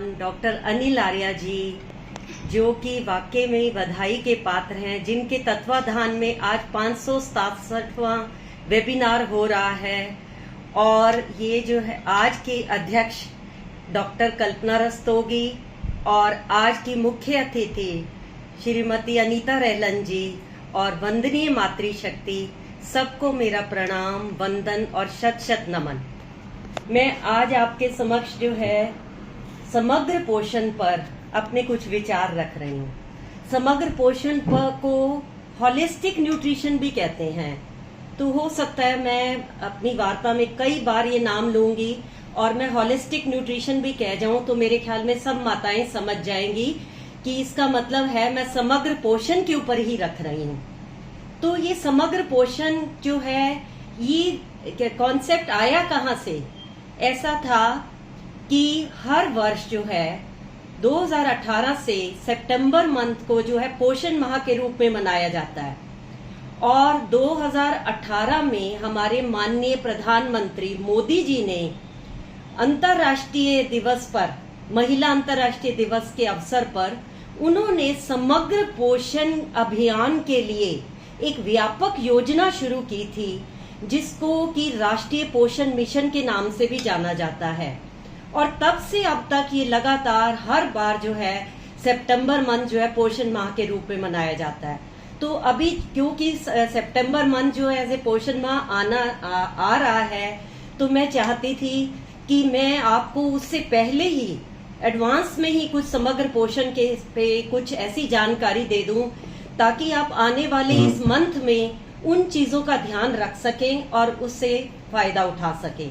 मेहमान डॉक्टर अनिल आर्या जी, जो कि वाकई में ही बधाई के पात्र हैं, जिनके तत्वाधान में आज 567वां वेबिनार हो रहा है। और ये जो है आज के अध्यक्ष डॉक्टर कल्पना रस्तोगी और आज की मुख्य अतिथि श्रीमती अनीता रहलन जी और वंदनीय मातृशक्ति, सबको मेरा प्रणाम, वंदन और शत शत नमन। मैं आज आपके समक्ष जो है समग्र पोषण पर अपने कुछ विचार रख रही हूँ। समग्र पोषण को होलिस्टिक न्यूट्रिशन भी कहते हैं। तो हो सकता है मैं अपनी वार्ता में कई बार ये नाम लूंगी और मैं होलिस्टिक न्यूट्रिशन भी कह जाऊं तो मेरे ख्याल में सब माताएं समझ जाएंगी कि इसका मतलब है मैं समग्र पोषण के ऊपर ही रख रही हूँ। तो ये समग्र पोषण जो है, ये कॉन्सेप्ट आया कहाँ से? ऐसा था कि हर वर्ष जो है 2018 से सितंबर मंथ को जो है पोषण माह के रूप में मनाया जाता है। और 2018 में हमारे माननीय प्रधानमंत्री मोदी जी ने अंतर्राष्ट्रीय दिवस पर, महिला अंतर्राष्ट्रीय दिवस के अवसर पर, उन्होंने समग्र पोषण अभियान के लिए एक व्यापक योजना शुरू की थी, जिसको कि राष्ट्रीय पोषण मिशन के नाम से भी जाना जाता है। और तब से अब तक ये लगातार हर बार जो है सितंबर मंथ जो है पोषण माह के रूप में मनाया जाता है। तो अभी क्योंकि सितंबर मंथ जो है ऐसे पोषण माह आ रहा है, तो मैं चाहती थी कि मैं आपको उससे पहले ही एडवांस में ही कुछ समग्र पोषण के पे कुछ ऐसी जानकारी दे दूं, ताकि आप आने वाले इस मंथ में उन चीजों का ध्यान रख सकें और उससे फायदा उठा सकें।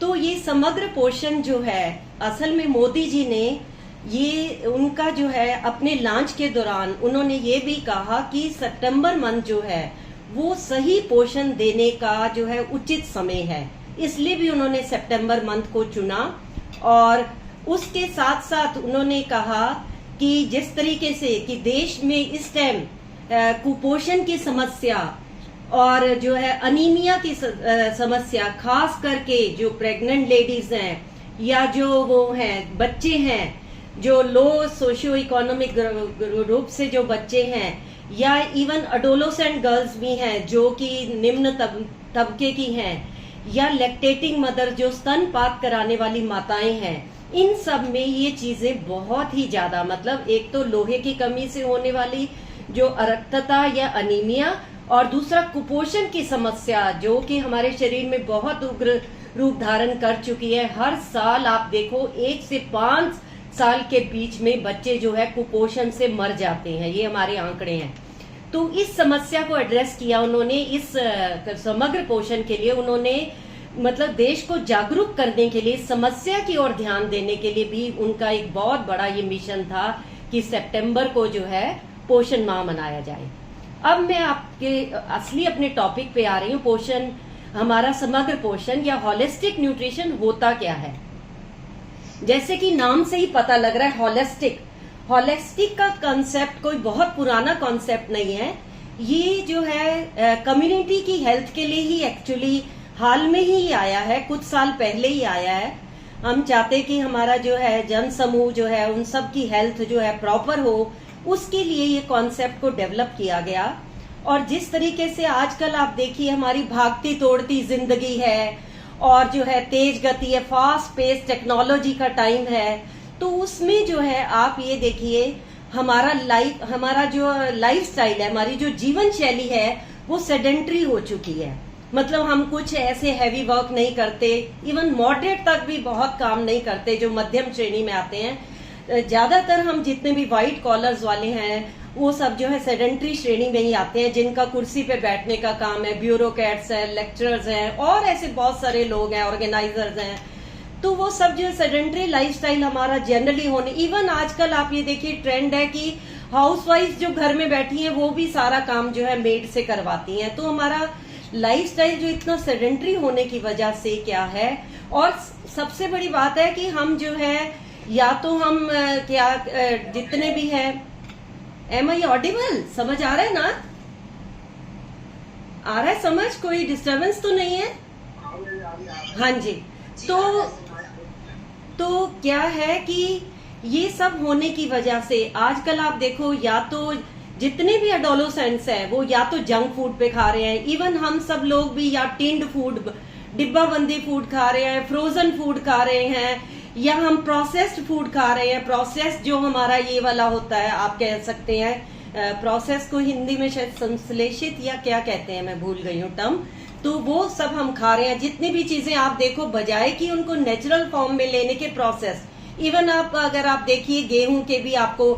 तो ये समग्र पोषण जो है, असल में मोदी जी ने ये उनका जो है अपने लॉन्च के दौरान उन्होंने ये भी कहा कि सितंबर मंथ जो है वो सही पोषण देने का जो है उचित समय है, इसलिए भी उन्होंने सितंबर मंथ को चुना। और उसके साथ साथ उन्होंने कहा कि जिस तरीके से कि देश में इस टाइम कुपोषण की समस्या और जो है अनीमिया की समस्या, खास करके जो प्रेग्नेंट लेडीज हैं या जो वो हैं बच्चे हैं जो लो सोशियो इकोनॉमिक ग्रुप से जो बच्चे हैं, या इवन अडोलोसेंट गर्ल्स भी हैं जो कि निम्न तबके की हैं, या लैक्टेटिंग मदर जो स्तनपान कराने वाली माताएं हैं, इन सब में ये चीजें बहुत ही ज्यादा, मतलब एक तो लोहे की कमी से होने वाली जो अरक्तता या अनीमिया, और दूसरा कुपोषण की समस्या जो कि हमारे शरीर में बहुत उग्र रूप धारण कर चुकी है। हर साल आप देखो 1 से 5 साल के बीच में बच्चे जो है कुपोषण से मर जाते हैं, ये हमारे आंकड़े हैं। तो इस समस्या को एड्रेस किया उन्होंने। इस समग्र पोषण के लिए उन्होंने मतलब देश को जागरूक करने के लिए, समस्या की ओर ध्यान देने के लिए भी उनका एक बहुत बड़ा ये मिशन था कि सितंबर को जो है पोषण माह मनाया जाए। अब मैं आपके असली अपने टॉपिक पे आ रही हूँ। पोषण, हमारा समग्र पोषण या होलिस्टिक न्यूट्रिशन होता क्या है? जैसे कि नाम से ही पता लग रहा है होलिस्टिक। होलिस्टिक का कॉन्सेप्ट कोई बहुत पुराना कॉन्सेप्ट नहीं है। ये जो है कम्युनिटी की हेल्थ के लिए ही एक्चुअली हाल में ही आया है, कुछ साल पहले ही आया है। हम चाहते कि हमारा जो है जन समूह जो है उन सब की हेल्थ जो है प्रॉपर हो, उसके लिए ये कॉन्सेप्ट को डेवलप किया गया। और जिस तरीके से आजकल आप देखिए हमारी भागती तोड़ती जिंदगी है और जो है तेज गति है, फास्ट पेस टेक्नोलॉजी का टाइम है, तो उसमें जो है आप ये देखिए हमारा जो लाइफ स्टाइल है, हमारी जो जीवन शैली है वो सेडेंट्री हो चुकी है। मतलब हम कुछ ऐसे हैवी वर्क नहीं करते, इवन मॉडरेट तक भी बहुत काम नहीं करते जो मध्यम श्रेणी में आते हैं। ज्यादातर हम जितने भी व्हाइट कॉलर्स वाले हैं वो सब जो है सेडेंट्री श्रेणी में ही आते हैं, जिनका कुर्सी पे बैठने का काम है, ब्यूरोक्रेट्स हैं, लेक्चरर्स हैं और ऐसे बहुत सारे लोग हैं, ऑर्गेनाइजर्स हैं। तो वो सब जो सेडेंट्री लाइफस्टाइल हमारा जनरली होने, इवन आजकल आप ये देखिए ट्रेंड है कि हाउसवाइफ जो घर में बैठी हैं वो भी सारा काम जो है मेड से करवाती हैं। तो हमारा लाइफस्टाइल जो इतना सेडेंट्री होने की वजह से क्या है, और सबसे बड़ी बात है कि हम जो है या तो हम क्या जितने भी है, एम आई ऑडिबल, समझ आ रहा है ना? आ रहा है समझ? कोई डिस्टरबेंस तो नहीं है? हाँ जी। तो तो क्या है कि ये सब होने की वजह से आजकल आप देखो, या तो जितने भी एडोलेसेंट्स हैं वो या तो जंक फूड पे खा रहे हैं, इवन हम सब लोग भी या टिन्ड फूड, डिब्बा बंदी फूड खा रहे हैं, फ्रोजन फूड खा रहे हैं, या हम प्रोसेस्ड फूड खा रहे हैं। प्रोसेस्ड जो हमारा ये वाला होता है, आप कह सकते हैं प्रोसेस को हिंदी में शायद संश्लेषित या क्या कहते हैं, मैं भूल गई हूँ टर्म। तो वो सब हम खा रहे हैं। जितनी भी चीजें आप देखो, बजाय कि उनको नेचुरल फॉर्म में लेने के प्रोसेस, इवन आप अगर आप देखिए गेहूं के भी आपको,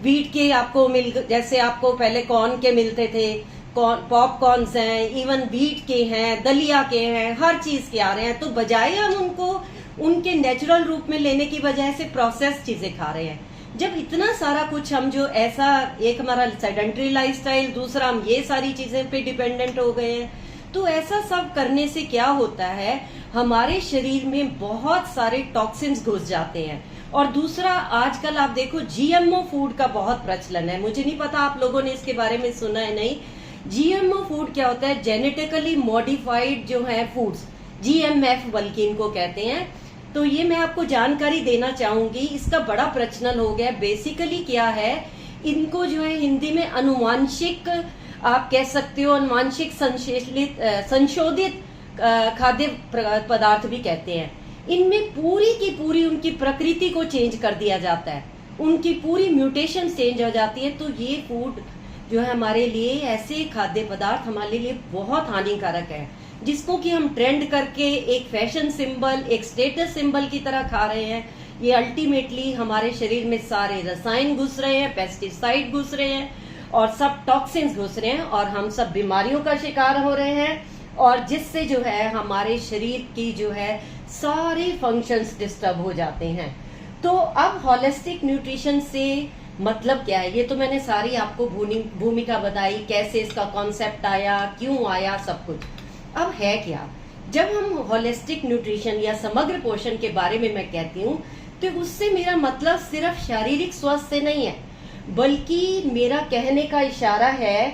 व्हीट के आपको जैसे आपको पहले कॉर्न के मिलते थे, पॉपकॉर्न्स हैं, इवन व्हीट के हैं, दलिया के हैं, हर चीज के आ रहे हैं। तो बजाय हम उनको उनके नेचुरल रूप में लेने की वजह से प्रोसेस चीजें खा रहे हैं। जब इतना सारा कुछ हम जो ऐसा, एक हमारा सेडेंटरी लाइफस्टाइल, दूसरा हम ये सारी चीजें पे डिपेंडेंट हो गए हैं, तो ऐसा सब करने से क्या होता है, हमारे शरीर में बहुत सारे टॉक्सिन्स घुस जाते हैं। और दूसरा, आजकल आप देखो जीएमओ फूड का बहुत प्रचलन है। मुझे नहीं पता आप लोगों ने इसके बारे में सुना है नहीं। जीएमओ फूड क्या होता है? जेनेटिकली मॉडिफाइड जो है फूड्स, जीएमएफ बल्कि इनको कहते हैं। तो ये मैं आपको जानकारी देना चाहूंगी, इसका बड़ा प्रचलन हो गया। बेसिकली क्या है, इनको जो है हिंदी में अनुवांशिक, आप कह सकते हो अनुवांशिक संशोधित खाद्य पदार्थ भी कहते हैं। इनमें पूरी की पूरी उनकी प्रकृति को चेंज कर दिया जाता है, उनकी पूरी म्यूटेशन चेंज हो जाती है। तो ये फूड जो है हमारे लिए, ऐसे खाद्य पदार्थ हमारे लिए बहुत हानिकारक है, जिसको कि हम ट्रेंड करके एक फैशन सिंबल, एक स्टेटस सिंबल की तरह खा रहे हैं। ये अल्टीमेटली हमारे शरीर में सारे रसायन घुस रहे हैं, पेस्टिसाइड घुस रहे हैं और सब टॉक्सिन्स घुस रहे हैं, और हम सब बीमारियों का शिकार हो रहे हैं, और जिससे जो है हमारे शरीर की जो है सारे फंक्शंस डिस्टर्ब हो जाते हैं। तो अब होलिस्टिक न्यूट्रिशन से मतलब क्या है, ये तो मैंने सारी आपको भूमिका बताई, कैसे इसका कॉन्सेप्ट आया, क्यों आया, सब कुछ। अब है क्या, जब हम होलिस्टिक न्यूट्रिशन या समग्र पोषण के बारे में मैं कहती हूँ, तो उससे मेरा मतलब सिर्फ शारीरिक स्वास्थ्य से नहीं है, बल्कि मेरा कहने का इशारा है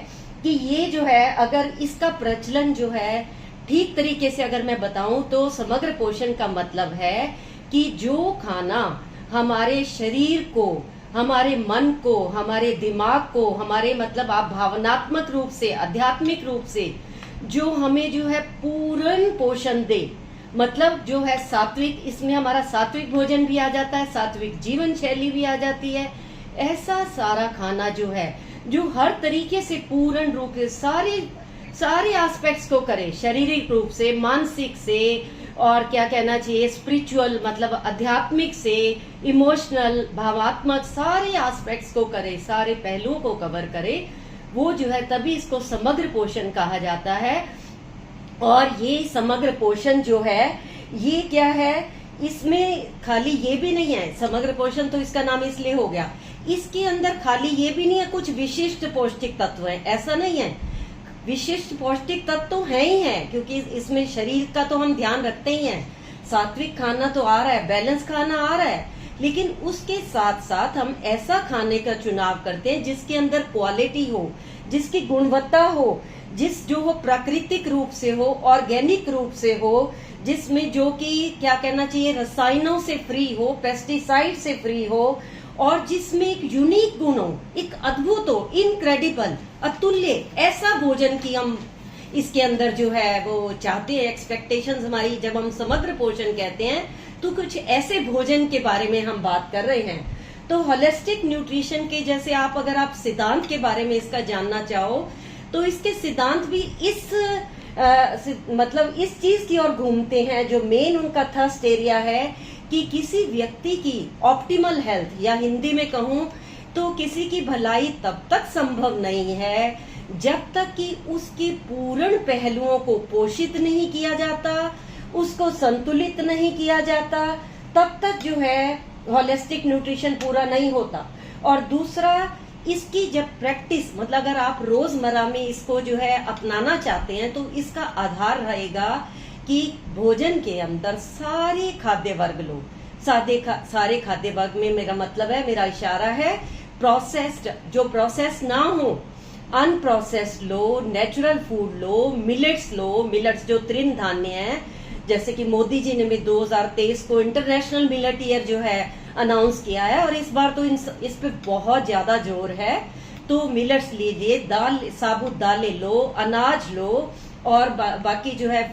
कि ये जो है, अगर इसका प्रचलन जो है ठीक तरीके से अगर मैं बताऊं, तो समग्र पोषण का मतलब है कि जो खाना हमारे शरीर को, हमारे मन को, हमारे दिमाग को, हमारे मतलब आप भावनात्मक रूप से, आध्यात्मिक रूप से जो हमें जो है पूर्ण पोषण दे, मतलब जो है सात्विक, इसमें हमारा सात्विक भोजन भी आ जाता है, सात्विक जीवन शैली भी आ जाती है। ऐसा सारा खाना जो है, जो हर तरीके से पूर्ण रूप से सारे एस्पेक्ट्स को करे, शारीरिक रूप से, मानसिक से, और क्या कहना चाहिए स्पिरिचुअल मतलब आध्यात्मिक से, इमोशनल भावात्मक, सारे एस्पेक्ट्स को करे, सारे पहलुओं को कवर करे, वो जो है तभी इसको समग्र पोषण कहा जाता है। और ये समग्र पोषण जो है, ये क्या है, इसमें खाली ये भी नहीं है, समग्र पोषण तो इसका नाम इसलिए हो गया, इसके अंदर खाली ये भी नहीं है कुछ विशिष्ट पौष्टिक तत्व है, ऐसा नहीं है। विशिष्ट पौष्टिक तत्व तो है ही है, क्योंकि इसमें शरीर का तो हम ध्यान रखते ही हैं। सात्विक खाना तो आ रहा है, बैलेंस खाना आ रहा है, लेकिन उसके साथ साथ हम ऐसा खाने का चुनाव करते हैं जिसके अंदर क्वालिटी हो, जिसकी गुणवत्ता हो, जो वो प्राकृतिक रूप से हो, ऑर्गेनिक रूप से हो, जिसमें जो कि क्या कहना चाहिए रसायनों से फ्री हो, पेस्टिसाइड से फ्री हो, और जिसमें एक यूनिक गुण हो, एक अद्भुत हो, इनक्रेडिबल, अतुल्य, ऐसा भोजन की हम इसके अंदर जो है वो चाहते हैं। एक्सपेक्टेशंस हमारी, जब हम समग्र पोषण कहते हैं तो कुछ ऐसे भोजन के बारे में हम बात कर रहे हैं। तो होलिस्टिक न्यूट्रिशन के जैसे आप अगर आप सिद्धांत के बारे में इसका जानना चाहो, तो इसके सिद्धांत भी मतलब इस चीज की ओर घूमते हैं, जो मेन उनका थर्स्ट एरिया है कि किसी व्यक्ति की ऑप्टिमल हेल्थ, या हिंदी में कहूं तो किसी की भलाई तब तक संभव नहीं है जब तक कि उसके पूर्ण पहलुओं को पोषित नहीं किया जाता, उसको संतुलित नहीं किया जाता, तब तक जो है होलिस्टिक न्यूट्रिशन पूरा नहीं होता। और दूसरा, इसकी जब प्रैक्टिस मतलब अगर आप रोजमर्रा में इसको जो है अपनाना चाहते हैं, तो इसका आधार रहेगा कि भोजन के अंदर सारे खाद्य वर्ग लो। सारे खाद्य वर्ग में मेरा मतलब है, मेरा इशारा है प्रोसेस्ड, जो प्रोसेस ना हो, अनप्रोसेस्ड लो, नेचुरल फूड लो, मिलेट्स लो, मिलेट्स जो तृण धान्य है, जैसे कि मोदी जी ने भी 2023 को इंटरनेशनल मिलेट ईयर जो है अनाउंस किया है, और इस बार तो इस पे बहुत ज्यादा जोर है। तो मिलेट्स लीजिए, दाल, साबुत दालें लो, अनाज लो, और बाकी जो है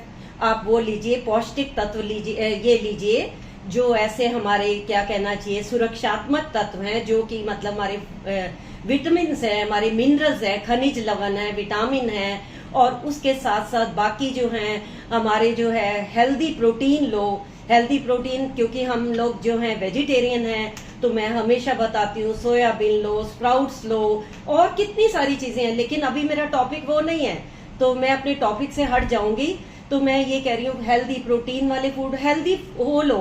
आप वो लीजिए, पौष्टिक तत्व लीजिए, ये लीजिए जो ऐसे हमारे क्या कहना चाहिए सुरक्षात्मक तत्व हैं, जो कि मतलब हमारे विटामिन है, हमारे मिनरल्स है, खनिज लवण है, विटामिन है, और उसके साथ साथ बाकी जो हैं हमारे जो है हेल्दी प्रोटीन लो। हेल्दी प्रोटीन क्योंकि हम लोग जो हैं वेजिटेरियन हैं, तो मैं हमेशा बताती हूँ सोयाबीन लो, स्प्राउट्स लो, और कितनी सारी चीजें हैं। लेकिन अभी मेरा टॉपिक वो नहीं है, तो मैं अपने टॉपिक से हट जाऊंगी। तो मैं ये कह रही हूँ हेल्दी प्रोटीन वाले फूड, हेल्दी वो लो।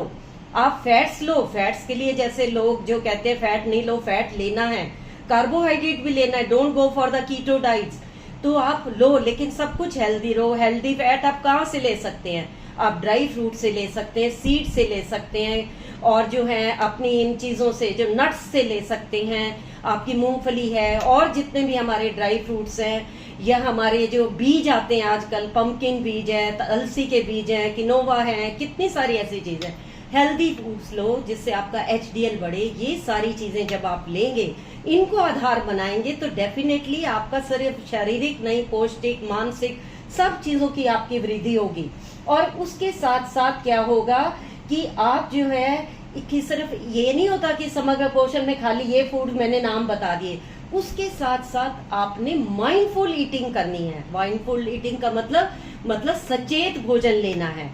आप फैट्स लो, फैट्स के लिए जैसे लोग जो कहते हैं फैट नहीं लो, फैट लेना है, कार्बोहाइड्रेट भी लेना है, don't go for the keto diets, तो आप लो, लेकिन सब कुछ हेल्दी लो। हेल्दी फैट आप कहाँ से ले सकते हैं? आप ड्राई फ्रूट से ले सकते हैं, सीड से ले सकते हैं, और जो है अपनी इन चीजों से जो नट्स से ले सकते हैं, आपकी मूंगफली है, और जितने भी हमारे ड्राई फ्रूट्स हैं, या हमारे जो बीज आते हैं आजकल, पंपकिन बीज है, अलसी के बीज है, किनोवा है, कितनी सारी ऐसी चीजें। हेल्दी फूड्स लो जिससे आपका HDL बढ़े। ये सारी चीजें जब आप लेंगे, इनको आधार बनाएंगे, तो डेफिनेटली आपका सिर्फ शारीरिक नहीं, पौष्टिक, मानसिक सब चीजों की आपकी वृद्धि होगी। और उसके साथ साथ क्या होगा कि आप जो है कि सिर्फ ये नहीं होता कि समग्र पोषण में खाली ये फूड मैंने नाम बता दिए, उसके साथ साथ आपने माइंडफुल ईटिंग करनी है। माइंडफुल ईटिंग का मतलब सचेत भोजन लेना है,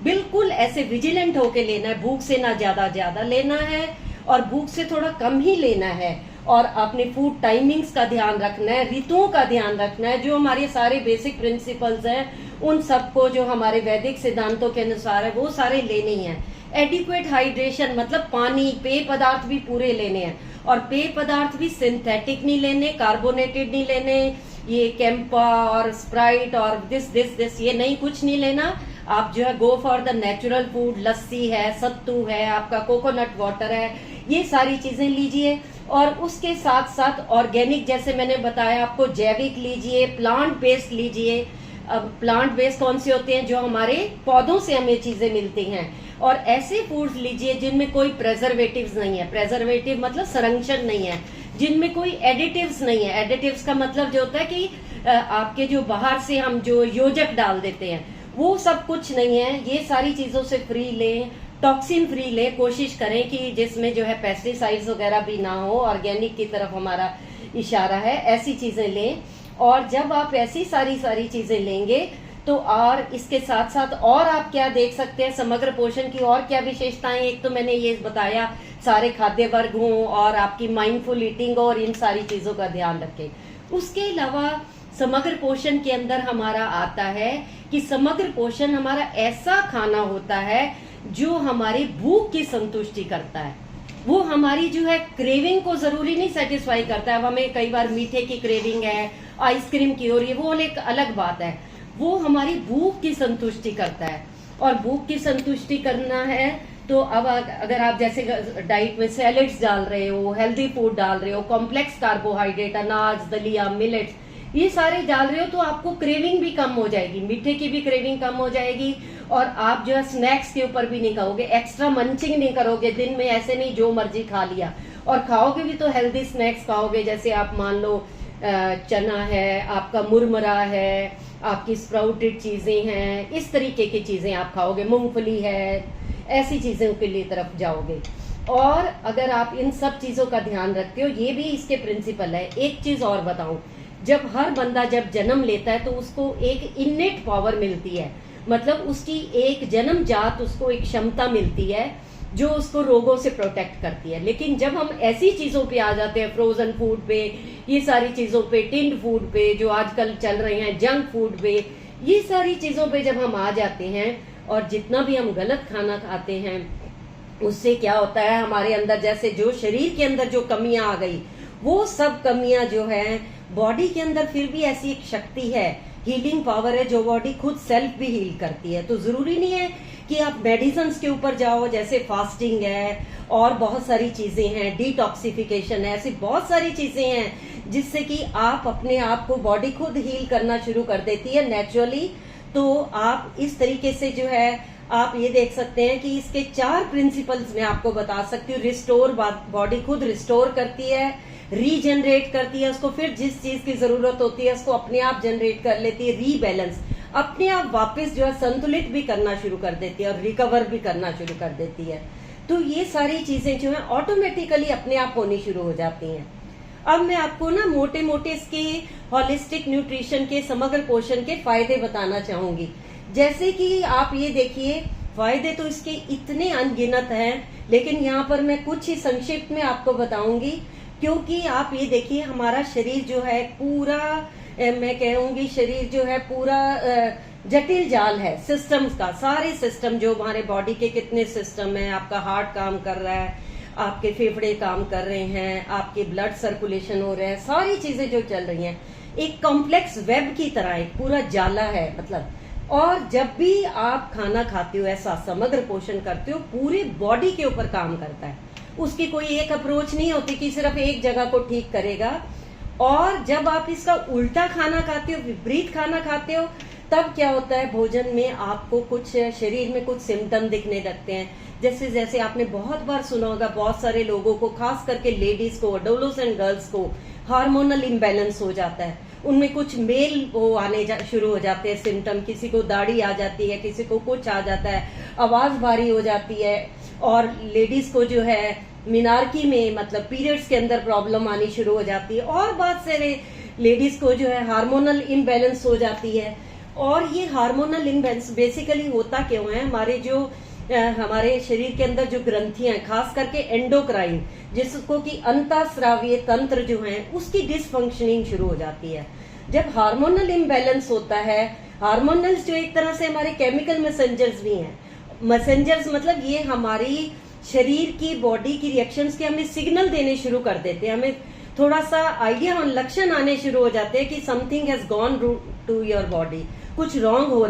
बिल्कुल ऐसे विजिलेंट होके लेना है। भूख से ना ज्यादा लेना है, और भूख से थोड़ा कम ही लेना है, और अपने फूड टाइमिंग्स का ध्यान रखना है, ऋतुओं का ध्यान रखना है। जो हमारे सारे बेसिक प्रिंसिपल्स हैं, उन सबको जो हमारे वैदिक सिद्धांतों के अनुसार है, वो सारे लेने ही हैं। एडिक्वेट हाइड्रेशन मतलब पानी, पेय पदार्थ भी पूरे लेने हैं, और पेय पदार्थ भी सिंथेटिक नहीं लेने, कार्बोनेटेड नहीं लेने, ये कैंपा और स्प्राइट और दिस ये नहीं, कुछ नहीं लेना। आप जो है go for the natural food, lassi है, सत्तू है, आपका कोकोनट वाटर है, ये सारी चीजें लीजिए। और उसके साथ साथ ऑर्गेनिक, जैसे मैंने बताया आपको, जैविक लीजिए, प्लांट बेस्ड लीजिए। अब प्लांट बेस्ड कौन से होते हैं? जो हमारे पौधों से हमें चीजें मिलती हैं। और ऐसे फूड्स लीजिए जिनमें कोई प्रेजर्वेटिव्स नहीं है। प्रेजर्वेटिव मतलब संरक्षण नहीं है, जिनमें कोई एडिटिव्स नहीं है। एडिटिव्स का मतलब जो होता है कि आपके जो बाहर से हम जो योजक डाल देते हैं, वो सब कुछ नहीं है। ये सारी चीजों से फ्री लें, टॉक्सिन फ्री लें। कोशिश करें कि जिसमें जो है पेस्टिसाइड्स वगैरह भी ना हो, ऑर्गेनिक की तरफ हमारा इशारा है, ऐसी चीजें लें। और जब आप ऐसी सारी चीजें लेंगे, तो और इसके साथ साथ और आप क्या देख सकते हैं समग्र पोषण की और क्या विशेषताएं? एक तो मैंने ये बताया सारे खाद्य वर्ग हों, और आपकी माइंडफुल ईटिंग, और इन सारी चीजों का ध्यान रखें। उसके अलावा समग्र पोषण के अंदर हमारा आता है कि समग्र पोषण हमारा ऐसा खाना होता है जो हमारी भूख की संतुष्टि करता है। वो हमारी जो है क्रेविंग को जरूरी नहीं सेटिस्फाई करता है। अब हमें कई बार मीठे की क्रेविंग है, आइसक्रीम की, और ये वो एक अलग बात है। वो हमारी भूख की संतुष्टि करता है, और भूख की संतुष्टि करना है तो अब अगर आप जैसे डाइट में सैलेड्स डाल रहे हो, हेल्दी फूड डाल रहे हो, कॉम्प्लेक्स कार्बोहाइड्रेट, अनाज, दलिया, मिलेट्स, ये सारे डाल रहे हो, तो आपको क्रेविंग भी कम हो जाएगी, मीठे की भी क्रेविंग कम हो जाएगी। और आप जो है स्नैक्स के ऊपर भी नहीं खाओगे, एक्स्ट्रा मंचिंग नहीं करोगे दिन में, ऐसे नहीं जो मर्जी खा लिया। और खाओगे भी तो हेल्दी स्नैक्स खाओगे, जैसे आप मान लो चना है, आपका मुरमुरा है, आपकी स्प्राउटेड चीजें हैं, इस तरीके की चीजें आप खाओगे, मूंगफली है, ऐसी चीजों के लिए तरफ जाओगे। और अगर आप इन सब चीजों का ध्यान रखते हो, ये भी इसके प्रिंसिपल है। एक चीज और बताऊं, जब हर बंदा जब जन्म लेता है तो उसको एक इननेट पावर मिलती है, मतलब उसकी एक जन्म जात उसको एक क्षमता मिलती है जो उसको रोगों से प्रोटेक्ट करती है। लेकिन जब हम ऐसी चीजों पे आ जाते हैं, फ्रोजन फूड पे, ये सारी चीजों पे, टिन्ड फूड पे जो आजकल चल रहे हैं, जंक फूड पे, ये सारी चीजों पे जब हम आ जाते हैं, और जितना भी हम गलत खाना खाते हैं, उससे क्या होता है हमारे अंदर, जैसे जो शरीर के अंदर जो कमियां आ गई, वो सब कमियां जो है बॉडी के अंदर, फिर भी ऐसी एक शक्ति है, हीलिंग पावर है, जो बॉडी खुद सेल्फ भी हील करती है। तो जरूरी नहीं है कि आप मेडिसिन के ऊपर जाओ, जैसे फास्टिंग है और बहुत सारी चीजें हैं, डिटॉक्सिफिकेशन है, ऐसी बहुत सारी चीजें हैं जिससे कि आप अपने आप को बॉडी खुद हील करना शुरू कर देती है नेचुरली। तो आप इस तरीके से जो है आप ये देख सकते हैं कि इसके 4 प्रिंसिपल्स मैं आपको बता सकती हूँ। रिस्टोर, बॉडी खुद रिस्टोर करती है, रीजनरेट करती है, उसको फिर जिस चीज की जरूरत होती है उसको अपने आप जनरेट कर लेती है, रीबैलेंस, अपने आप वापस जो है संतुलित भी करना शुरू कर देती है और रिकवर भी करना शुरू कर देती है। तो ये सारी चीजें जो है ऑटोमेटिकली अपने आप होनी शुरू हो जाती हैं। अब मैं आपको ना मोटे मोटे इसके होलिस्टिक न्यूट्रिशन के, समग्र पोषण के फायदे बताना चाहूंगी। जैसे कि आप ये देखिए, फायदे तो इसके इतने अनगिनत हैं, लेकिन यहाँ पर मैं कुछ ही संक्षिप्त में आपको बताऊंगी, क्योंकि आप ये देखिए हमारा शरीर जो है पूरा, मैं कहूंगी शरीर जो है पूरा जटिल जाल है सिस्टम्स का। सारे सिस्टम जो हमारे बॉडी के कितने सिस्टम है, आपका हार्ट काम कर रहा है, आपके फेफड़े काम कर रहे हैं, आपके ब्लड सर्कुलेशन हो रहा है, सारी चीजें जो चल रही हैं एक कॉम्प्लेक्स वेब की तरह एक पूरा जाला है मतलब। और जब भी आप खाना खाते हो, ऐसा समग्र पोषण करते हो, पूरी बॉडी के ऊपर काम करता है। उसकी कोई एक अप्रोच नहीं होती कि सिर्फ एक जगह को ठीक करेगा। और जब आप इसका उल्टा खाना खाते हो, विपरीत खाना खाते हो, तब क्या होता है, भोजन में आपको कुछ शरीर में कुछ सिम्टम दिखने लगते हैं। जैसे जैसे आपने बहुत बार सुना होगा, बहुत सारे लोगों को, खास करके लेडीज को, एडोलेसेंट गर्ल्स को हार्मोनल इम्बैलेंस हो जाता है। उनमें कुछ मेल वो आने शुरू हो जाते हैं सिम्टम, किसी को दाढ़ी आ जाती है, किसी को कुछ आ जाता है, आवाज भारी हो जाती है। और लेडीज को जो है मिनार्की में, मतलब पीरियड्स के अंदर प्रॉब्लम आनी शुरू हो जाती है। और बहुत सारे लेडीज को जो है हार्मोनल इम्बैलेंस हो जाती है। और ये हार्मोनल इम्बैलेंस बेसिकली होता क्यों है, हमारे शरीर के अंदर जो ग्रंथियां, खास करके एंडोक्राइन, जिसको कि अंतःस्रावीय तंत्र जो है, उसकी डिसफंक्शनिंग शुरू हो जाती है। जब हार्मोनल इम्बैलेंस होता है, हार्मोनल्स जो एक तरह से हमारे केमिकल मैसेंजर्स भी हैं। मैसेंजर्स मतलब ये हमारी शरीर की, बॉडी की रिएक्शंस के हमें सिग्नल देने शुरू कर देते हैं। हमें थोड़ा सा आइडिया और लक्षण आने शुरू हो जाते हैं कि something has gone to your body, कुछ रॉन्ग हो रहा है।